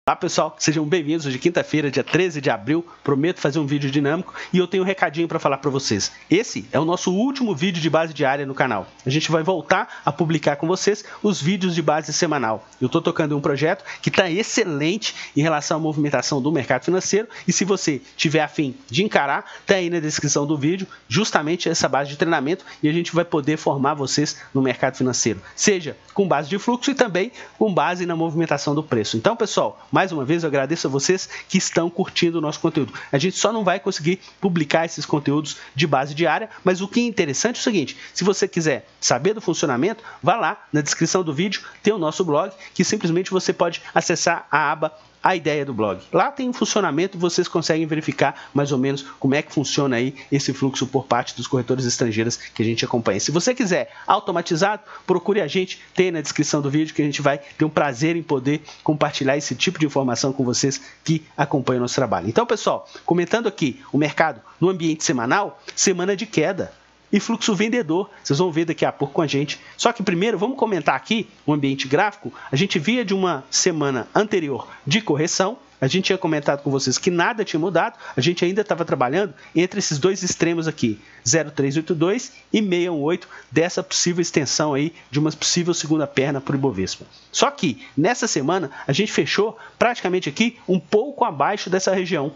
Olá pessoal, sejam bem-vindos. Hoje quinta-feira, dia 13 de abril, prometo fazer um vídeo dinâmico e eu tenho um recadinho para falar para vocês. Esse é o nosso último vídeo de base diária no canal. A gente vai voltar a publicar com vocês os vídeos de base semanal. Eu estou tocando em um projeto que está excelente em relação à movimentação do mercado financeiro e se você tiver a fim de encarar, está aí na descrição do vídeo justamente essa base de treinamento e a gente vai poder formar vocês no mercado financeiro, seja com base de fluxo e também com base na movimentação do preço. Então, pessoal, mais uma vez eu agradeço a vocês que estão curtindo o nosso conteúdo. A gente só não vai conseguir publicar esses conteúdos de base diária, mas o que é interessante é o seguinte, se você quiser saber do funcionamento, vá lá na descrição do vídeo, tem o nosso blog, que simplesmente você pode acessar a aba A Ideia do Blog. Lá tem um funcionamento e vocês conseguem verificar mais ou menos como é que funciona aí esse fluxo por parte dos corretores estrangeiros que a gente acompanha. Se você quiser automatizado, procure a gente, tem na descrição do vídeo que a gente vai ter um prazer em poder compartilhar esse tipo de informação com vocês que acompanham o nosso trabalho. Então, pessoal, comentando aqui o mercado no ambiente semanal, semana de queda e fluxo vendedor, vocês vão ver daqui a pouco com a gente. Só que primeiro vamos comentar aqui o ambiente gráfico. A gente via de uma semana anterior de correção, a gente tinha comentado com vocês que nada tinha mudado, a gente ainda estava trabalhando entre esses dois extremos aqui, 0,382 e 618, dessa possível extensão aí de uma possível segunda perna para o Ibovespa. Só que nessa semana a gente fechou praticamente aqui um pouco abaixo dessa região.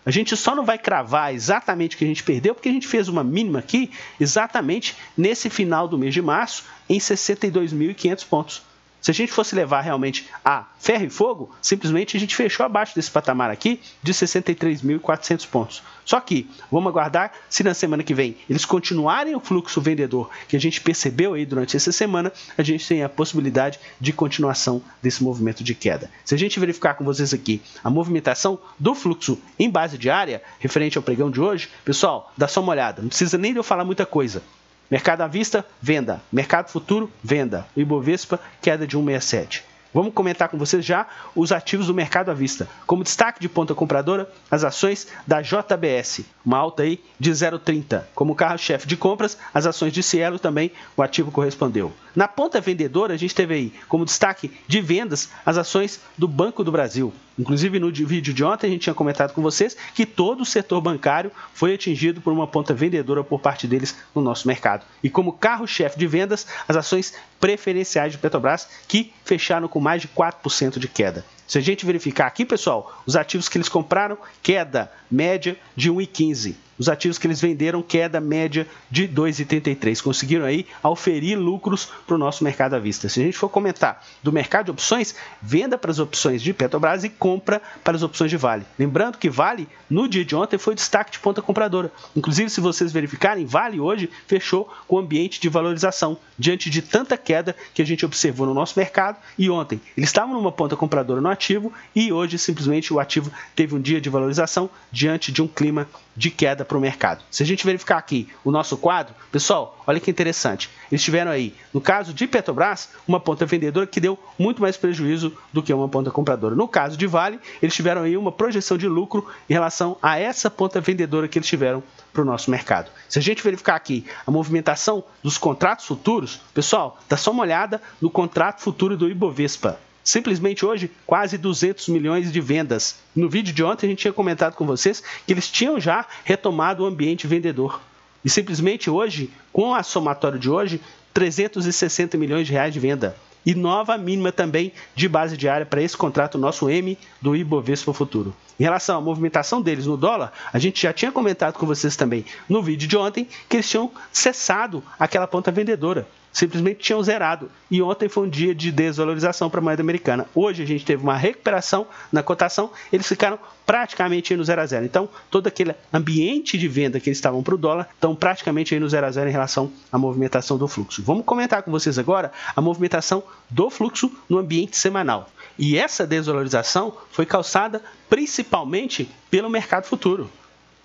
A gente só não vai cravar exatamente o que a gente perdeu, porque a gente fez uma mínima aqui, exatamente nesse final do mês de março, em 62.500 pontos. Se a gente fosse levar realmente a ferro e fogo, simplesmente a gente fechou abaixo desse patamar aqui de 63.400 pontos. Só que vamos aguardar se na semana que vem eles continuarem o fluxo vendedor que a gente percebeu aí durante essa semana, a gente tem a possibilidade de continuação desse movimento de queda. Se a gente verificar com vocês aqui a movimentação do fluxo em base diária, referente ao pregão de hoje, pessoal, dá só uma olhada, não precisa nem de eu falar muita coisa. Mercado à vista, venda. Mercado futuro, venda. O Ibovespa, queda de 1,67. Vamos comentar com vocês já os ativos do mercado à vista. Como destaque de ponta compradora, as ações da JBS, uma alta aí de 0,30. Como carro-chefe de compras, as ações de Cielo também, o ativo correspondeu. Na ponta vendedora, a gente teve aí como destaque de vendas as ações do Banco do Brasil. Inclusive no vídeo de ontem a gente tinha comentado com vocês que todo o setor bancário foi atingido por uma ponta vendedora por parte deles no nosso mercado. E como carro-chefe de vendas, as ações preferenciais de Petrobras que fecharam com mais de 4% de queda. Se a gente verificar aqui, pessoal, os ativos que eles compraram, queda média de 1,15. Os ativos que eles venderam, queda média de 2,33. Conseguiram aí auferir lucros para o nosso mercado à vista. Se a gente for comentar do mercado de opções, venda para as opções de Petrobras e compra para as opções de Vale. Lembrando que Vale, no dia de ontem, foi destaque de ponta compradora. Inclusive, se vocês verificarem, Vale hoje fechou com ambiente de valorização, diante de tanta queda que a gente observou no nosso mercado. E ontem, eles estavam numa ponta compradora no ativo e hoje, simplesmente, o ativo teve um dia de valorização diante de um clima de queda para o mercado. Se a gente verificar aqui o nosso quadro, pessoal, olha que interessante. Eles tiveram aí, no caso de Petrobras, uma ponta vendedora que deu muito mais prejuízo do que uma ponta compradora. No caso de Vale, eles tiveram aí uma projeção de lucro em relação a essa ponta vendedora que eles tiveram para o nosso mercado. Se a gente verificar aqui a movimentação dos contratos futuros, pessoal, dá só uma olhada no contrato futuro do Ibovespa. Simplesmente hoje, quase 200 milhões de vendas. No vídeo de ontem a gente tinha comentado com vocês que eles tinham já retomado o ambiente vendedor. E simplesmente hoje, com a somatória de hoje, 360 milhões de reais de venda. E nova mínima também de base diária para esse contrato nosso M do Ibovespa Futuro. Em relação à movimentação deles no dólar, a gente já tinha comentado com vocês também no vídeo de ontem que eles tinham cessado aquela ponta vendedora. Simplesmente tinham zerado. E ontem foi um dia de desvalorização para a moeda americana. Hoje a gente teve uma recuperação na cotação, eles ficaram praticamente aí no 0 a 0. Então, todo aquele ambiente de venda que eles estavam para o dólar estão praticamente aí no 0 a 0 em relação à movimentação do fluxo. Vamos comentar com vocês agora a movimentação do fluxo no ambiente semanal. E essa desvalorização foi causada principalmente pelo mercado futuro.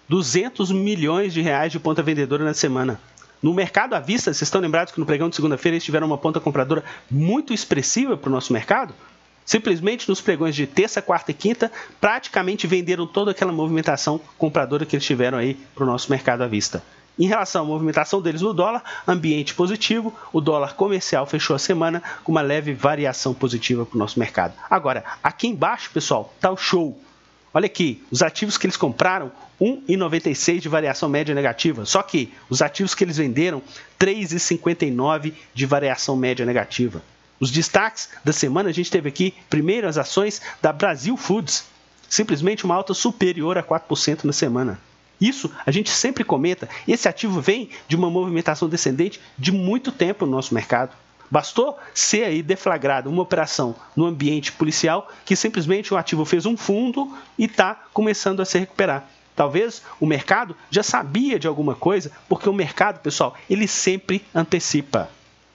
200 milhões de reais de ponta vendedora na semana. No mercado à vista, vocês estão lembrados que no pregão de segunda-feira eles tiveram uma ponta compradora muito expressiva para o nosso mercado? Simplesmente nos pregões de terça, quarta e quinta, praticamente venderam toda aquela movimentação compradora que eles tiveram aí para o nosso mercado à vista. Em relação à movimentação deles no dólar, ambiente positivo, o dólar comercial fechou a semana com uma leve variação positiva para o nosso mercado. Agora, aqui embaixo, pessoal, está o show. Olha aqui, os ativos que eles compraram, 1,96 de variação média negativa. Só que os ativos que eles venderam, 3,59 de variação média negativa. Os destaques da semana, a gente teve aqui, primeiro, as ações da Brasil Foods. Simplesmente uma alta superior a 4% na semana. Isso a gente sempre comenta, esse ativo vem de uma movimentação descendente de muito tempo no nosso mercado. Bastou ser aí deflagrada uma operação no ambiente policial que simplesmente o ativo fez um fundo e está começando a se recuperar. Talvez o mercado já sabia de alguma coisa, porque o mercado, pessoal, ele sempre antecipa.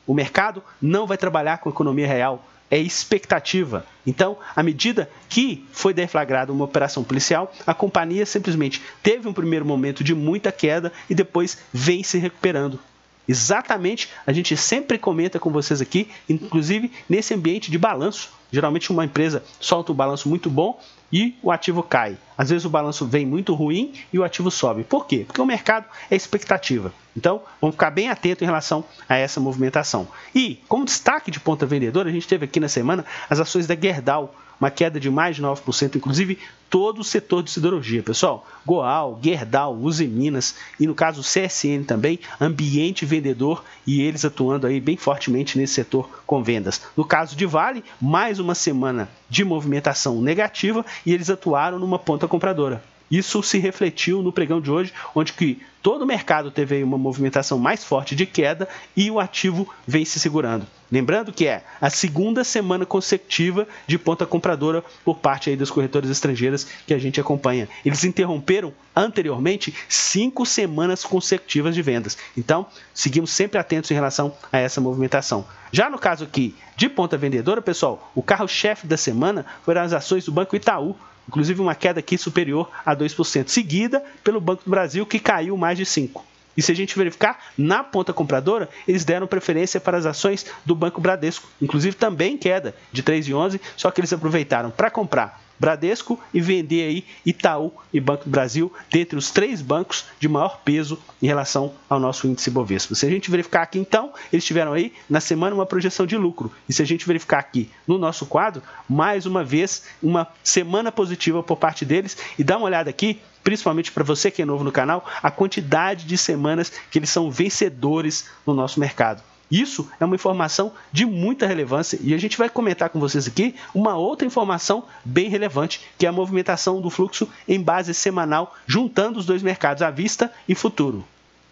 O mercado não vai trabalhar com a economia real. É expectativa. Então, à medida que foi deflagrada uma operação policial, a companhia simplesmente teve um primeiro momento de muita queda e depois vem se recuperando. Exatamente, a gente sempre comenta com vocês aqui, inclusive nesse ambiente de balanço. Geralmente uma empresa solta um balanço muito bom e o ativo cai. Às vezes o balanço vem muito ruim e o ativo sobe. Por quê? Porque o mercado é expectativa. Então, vamos ficar bem atento em relação a essa movimentação. E, como destaque de ponta vendedora, a gente teve aqui na semana as ações da Gerdau, uma queda de mais de 9%, inclusive todo o setor de siderurgia. Pessoal, Goal, Gerdau, Usiminas e no caso CSN também, ambiente vendedor e eles atuando aí bem fortemente nesse setor com vendas. No caso de Vale, mais uma semana de movimentação negativa e eles atuaram numa ponta compradora. Isso se refletiu no pregão de hoje, onde que todo o mercado teve aí uma movimentação mais forte de queda e o ativo vem se segurando. Lembrando que é a segunda semana consecutiva de ponta compradora por parte aí das corretoras estrangeiras que a gente acompanha. Eles interromperam anteriormente 5 semanas consecutivas de vendas. Então, seguimos sempre atentos em relação a essa movimentação. Já no caso aqui de ponta vendedora, pessoal, o carro-chefe da semana foram as ações do Banco Itaú. Inclusive uma queda aqui superior a 2%, seguida pelo Banco do Brasil, que caiu mais de 5%. E se a gente verificar, na ponta compradora, eles deram preferência para as ações do Banco Bradesco. Inclusive também queda de 3,11, só que eles aproveitaram para comprar Bradesco e vender aí Itaú e Banco do Brasil, dentre os 3 bancos de maior peso em relação ao nosso índice Bovespa. Se a gente verificar aqui então, eles tiveram aí na semana uma projeção de lucro. E se a gente verificar aqui no nosso quadro, mais uma vez, uma semana positiva por parte deles. E dá uma olhada aqui, principalmente para você que é novo no canal, a quantidade de semanas que eles são vencedores no nosso mercado. Isso é uma informação de muita relevância e a gente vai comentar com vocês aqui uma outra informação bem relevante, que é a movimentação do fluxo em base semanal, juntando os dois mercados, à vista e futuro.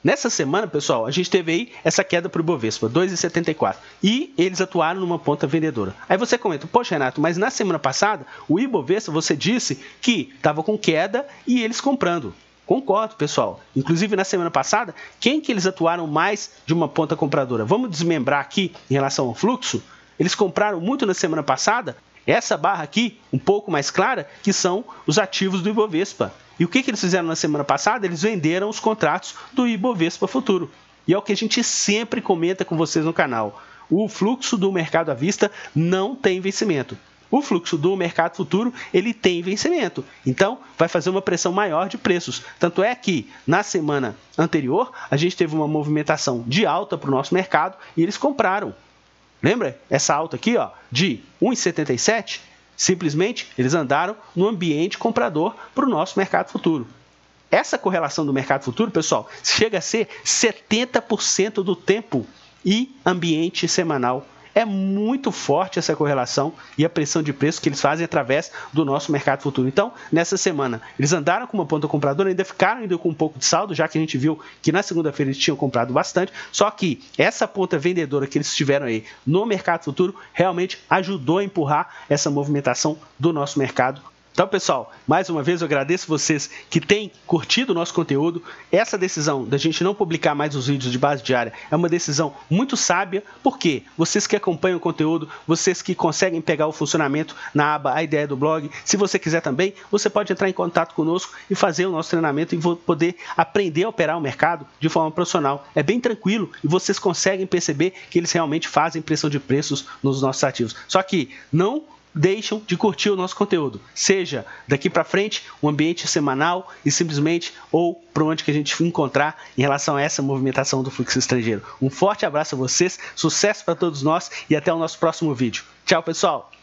Nessa semana, pessoal, a gente teve aí essa queda para o Ibovespa, 2,74, e eles atuaram numa ponta vendedora. Aí você comenta, poxa Renato, mas na semana passada o Ibovespa você disse que estava com queda e eles comprando. Concordo, pessoal. Inclusive, na semana passada, quem que eles atuaram mais de uma ponta compradora? Vamos desmembrar aqui em relação ao fluxo? Eles compraram muito na semana passada. Essa barra aqui, um pouco mais clara, que são os ativos do Ibovespa. E o que eles fizeram na semana passada? Eles venderam os contratos do Ibovespa Futuro. E é o que a gente sempre comenta com vocês no canal. O fluxo do mercado à vista não tem vencimento. O fluxo do mercado futuro, ele tem vencimento. Então, vai fazer uma pressão maior de preços. Tanto é que, na semana anterior, a gente teve uma movimentação de alta para o nosso mercado e eles compraram. Lembra? Essa alta aqui, ó, de 1,77, simplesmente eles andaram no ambiente comprador para o nosso mercado futuro. Essa correlação do mercado futuro, pessoal, chega a ser 70% do tempo e ambiente semanal. É muito forte essa correlação e a pressão de preço que eles fazem através do nosso mercado futuro. Então, nessa semana, eles andaram com uma ponta compradora, ainda ficaram ainda com um pouco de saldo, já que a gente viu que na segunda-feira eles tinham comprado bastante, só que essa ponta vendedora que eles tiveram aí no mercado futuro realmente ajudou a empurrar essa movimentação do nosso mercado. Então, pessoal, mais uma vez eu agradeço vocês que têm curtido o nosso conteúdo. Essa decisão da gente não publicar mais os vídeos de base diária é uma decisão muito sábia, porque vocês que acompanham o conteúdo, vocês que conseguem pegar o funcionamento na aba A Ideia do Blog, se você quiser também, você pode entrar em contato conosco e fazer o nosso treinamento e poder aprender a operar o mercado de forma profissional. É bem tranquilo e vocês conseguem perceber que eles realmente fazem pressão de preços nos nossos ativos. Só que não deixam de curtir o nosso conteúdo, seja daqui para frente um ambiente semanal e simplesmente ou para onde que a gente encontrar em relação a essa movimentação do fluxo estrangeiro. Um forte abraço a vocês, sucesso para todos nós e até o nosso próximo vídeo. Tchau, pessoal!